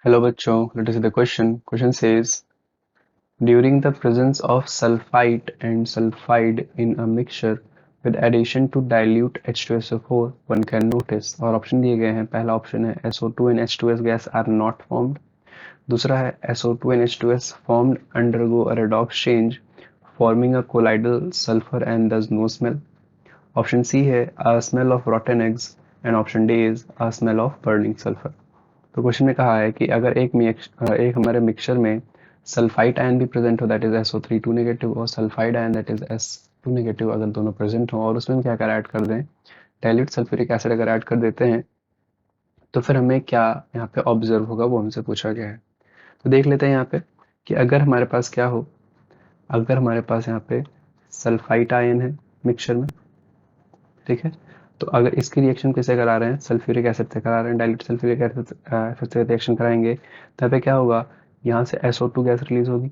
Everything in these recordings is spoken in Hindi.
Hello बच्चों, let us see the question. Question says, during the presence of sulfite and sulfide in a mixture with addition to dilute H2SO4, one can notice. और ऑप्शन दिए गए हैं. पहला ऑप्शन है SO2 and H2S gas are not formed. दूसरा है SO2 and H2S formed undergo a redox change forming a colloidal sulfur and thus no smell. Option C है a smell of rotten eggs and option D is a smell of burning sulfur. तो क्वेश्चन में कहा है कि अगर एक हमारे मिक्सचर में सल्फाइड आयन भी प्रेजेंट हो दैट इज SO3 2 नेगेटिव और sulphide ion that is S2 negative अगर दोनों प्रेजेंट हो और उसमें हम क्या कर ऐड कर दें डाइल्यूट सल्फ्यूरिक एसिड अगर ऐड कर देते हैं तो फिर हमें क्या यहाँ पे ऑब्जर्व होगा वो हमसे पूछा गया है. तो देख लेते हैं यहाँ पे कि अगर हमारे पास क्या हो अगर हमारे पास यहाँ पे सल्फाइड आयन है मिक्सचर में. ठीक है. तो अगर इसकी रिएक्शन किससे करा रहे हैं सल्फ्यूरिक एसिड से करा रहे हैं डाइल्यूट सल्फ्यूरिक एसिड से रिएक्शन कराएंगे तब पे क्या होगा यहाँ से SO2 गैस रिलीज होगी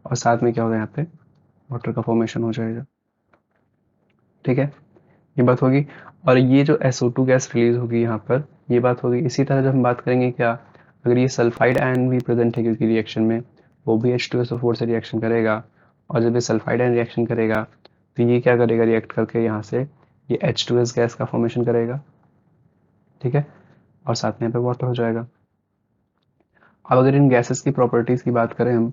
और साथ में क्या होगा यहाँ पे वाटर का फॉर्मेशन हो जाएगा. ठीक है. ये बात होगी. और ये जो SO2 गैस रिलीज होगी यहाँ पर ये बात होगी. इसी तरह जब हम बात करेंगे क्या अगर ये सल्फाइड आयन भी प्रेजेंट है क्योंकि रिएक्शन में वो भी H2SO4 से रिएक्शन करेगा और जब ये सल्फाइड आयन रिएक्शन करेगा तो ये क्या करेगा रिएक्ट करके यहाँ से ये H2S गैस का फॉर्मेशन करेगा. ठीक है. और साथ में यहाँ पे वाटर हो जाएगा. अब अगर इन गैसेस की प्रॉपर्टीज की बात करें हम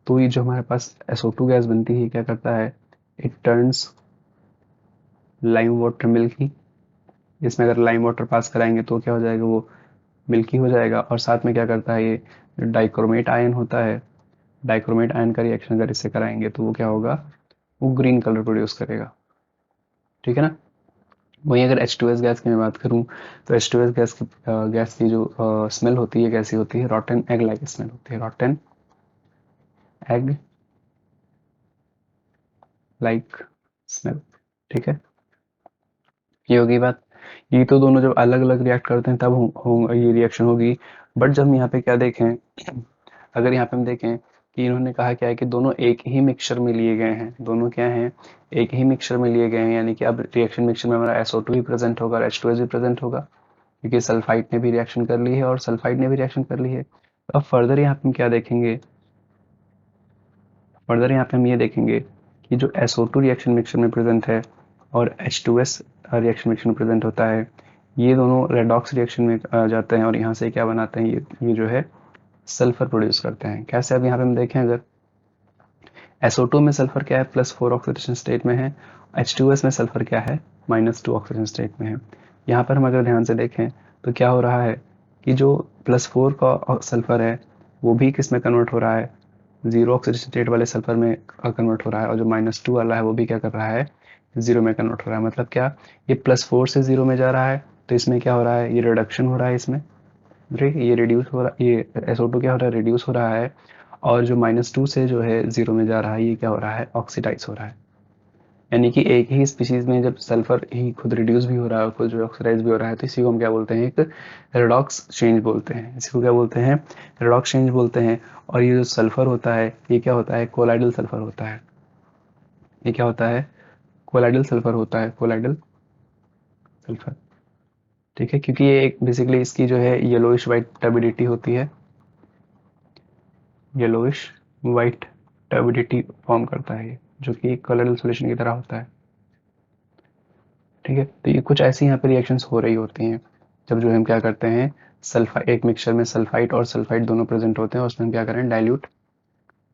तो ये जो हमारे पास SO2 गैस बनती है क्या करता है it turns lime water milky. इसमें अगर लाइम वाटर पास कराएंगे तो क्या हो जाएगा वो मिल्की हो जाएगा और साथ में क्या करता है ये जो डाइक्रोमेट आयन होता है डाइक्रोमेट आयन का रिएक्शन अगर इससे कराएंगे तो वो क्या होगा वो ग्रीन कलर प्रोड्यूस करेगा. ठीक है ना. वहीं अगर H2S गैस की मैं बात करूं तो H2S गैस की जो स्मेल होती है कैसी होती है रॉटन एग लाइक स्मेल होती है रॉटन एग लाइक स्मेल. ठीक है. ये होगी बात. ये तो दोनों जब अलग अलग रिएक्ट करते हैं तब ये रिएक्शन होगी. बट जब हम यहाँ पे क्या देखें अगर यहाँ पे हम देखें कि इन्होंने कहा क्या है कि दोनों एक ही मिक्सचर में लिए गए हैं दोनों क्या हैं एक ही मिक्सचर में लिए गए हैं यानी कि अब रिएक्शन मिक्सचर में हमारा SO2 भी प्रेजेंट होगा और H2S भी प्रेजेंट होगा क्योंकि सल्फाइड ने भी रिएक्शन कर ली है और सल्फाइड ने भी रिएक्शन कर ली है. अब फर्दर यहाँ पे हम क्या देखेंगे फर्दर यहाँ पे हम ये देखेंगे कि जो SO2 रिएक्शन मिक्सचर में प्रेजेंट है और H2S रिएक्शन मिक्सचर में प्रेजेंट होता है ये दोनों रेडॉक्स रिएक्शन में जाते हैं और यहाँ से क्या बनाते हैं ये जो है सल्फर प्रोड्यूस करते हैं. कैसे अब यहाँ पे हम देखें अगर SO2 में सल्फर क्या है +4 ऑक्सीडेशन स्टेट में है H2S में सल्फर क्या है -2 ऑक्सीडेशन स्टेट में है. यहाँ पर हम अगर ध्यान से देखें तो क्या हो रहा है कि जो +4 का सल्फर है वो भी किस में कन्वर्ट हो रहा है 0 ऑक्सीडेशन स्टेट वाले सल्फर में कन्वर्ट हो रहा है और जो -2 वाला है वो भी क्या कर रहा है 0 में कन्वर्ट हो रहा है. मतलब क्या ये +4 से 0 में जा रहा है तो इसमें क्या हो रहा है ये रिडक्शन हो रहा है इसमें. ठीक है. ये रिड्यूस हो रहा ये SO2 क्या हो रहा है रिड्यूस हो रहा है और जो -2 से जो है 0 में जा रहा है ये क्या हो रहा है ऑक्सीडाइज हो रहा है. यानी कि एक ही स्पीशीज में जब सल्फर ही खुद रिड्यूस भी हो रहा है खुद जो ऑक्सीडाइज भी हो रहा है तो इसी को हम क्या बोलते हैं एक रेडॉक्स चेंज बोलते हैं. इसी को क्या बोलते हैं रेडॉक्स चेंज बोलते हैं. और ये जो सल्फर होता है ये क्या होता है कोलाइडल सल्फर होता है. ये क्या होता है कोलाइडल सल्फर होता है कोलाइडल सल्फर. ठीक है. क्योंकि ये एक बेसिकली इसकी जो है येलोइश वाइट टर्बिडिटी होती है येलोइश वाइट टर्बिडिटी फॉर्म करता है ये जो कि कोलाइडल सॉल्यूशन की तरह होता है. ठीक है. तो ये कुछ ऐसी यहाँ पे रिएक्शंस हो रही होती हैं जब जो हम क्या करते हैं सल्फा एक मिक्सचर में सल्फाइड और सल्फाइड दोनों प्रेजेंट होते हैं और उसमें हम क्या करें डाइल्यूट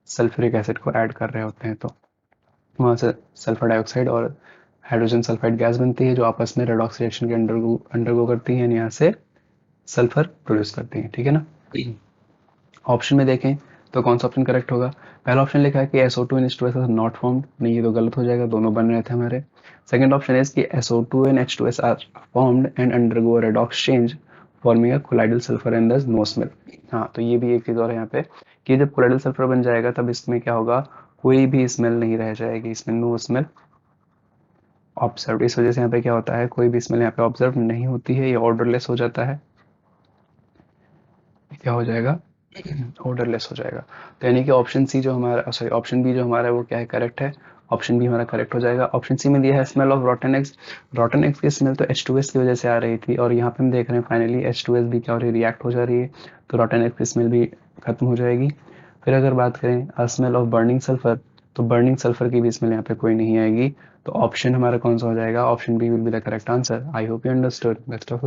सल्फ्यूरिक एसिड को ऐड कर रहे होते हैं तो वहाँ से सल्फर डाइऑक्साइड और हाइड्रोजन सल्फाइड गैस बनती है जो आपस में रेडॉक्स रिएक्शन के अंडरगो करती है यहाँ से सल्फर प्रोड्यूस करती है. ठीक है ना. ऑप्शन में देखें तो कौन सा ऑप्शन करेक्ट होगा. पहला ऑप्शन लिखा है कि SO2 and H2S are not formed. नहीं ये तो गलत हो जाएगा दोनों बन रहे थे हमारे. सेकंड ऑप्शन इज कि SO2 and H2S are formed and undergo redox change forming a colloidal sulphur and thus no smell. हाँ तो ये भी एक चीज और है यहाँ पे कि जब कोलाइडल सल्फर बन जाएगा तब इसमें क्या होगा कोई भी स्मेल नहीं रह जाएगी इसमें नो स्मेल ऑब्जर्व. इस वजह से यहाँ पे क्या होता है कोई भी स्मेल यहाँ पे ऑब्जर्व नहीं होती है ये ऑर्डरलेस हो जाता है. क्या हो जाएगा ओडरलेस हो जाएगा। तो यानी कि ऑप्शन सी जो हमारा, सॉरी ऑप्शन बी जो हमारा है वो क्या है, करेक्ट है। ऑप्शन बी हमारा करेक्ट हो जाएगा। ऑप्शन सी में दिया है स्मेल ऑफ रॉटन एग्स। रॉटन एग्स की स्मेल तो H2S की वजह से आ रही थी, और यहाँ पे हम देख रहे हैं फाइनली H2S भी क्या हो रही है, रिएक्ट हो जा रही है, तो रॉटन एग्स की स्मेल भी खत्म हो जाएगी। फिर अगर बात करें स्मेल ऑफ बर्निंग सल्फर, तो बर्निंग सल्फर की भी स्मेल यहाँ पे कोई नहीं आएगी। तो ऑप्शन हमारा कौन सा हो जाएगा, option B will be the correct answer. I hope you understood. Best of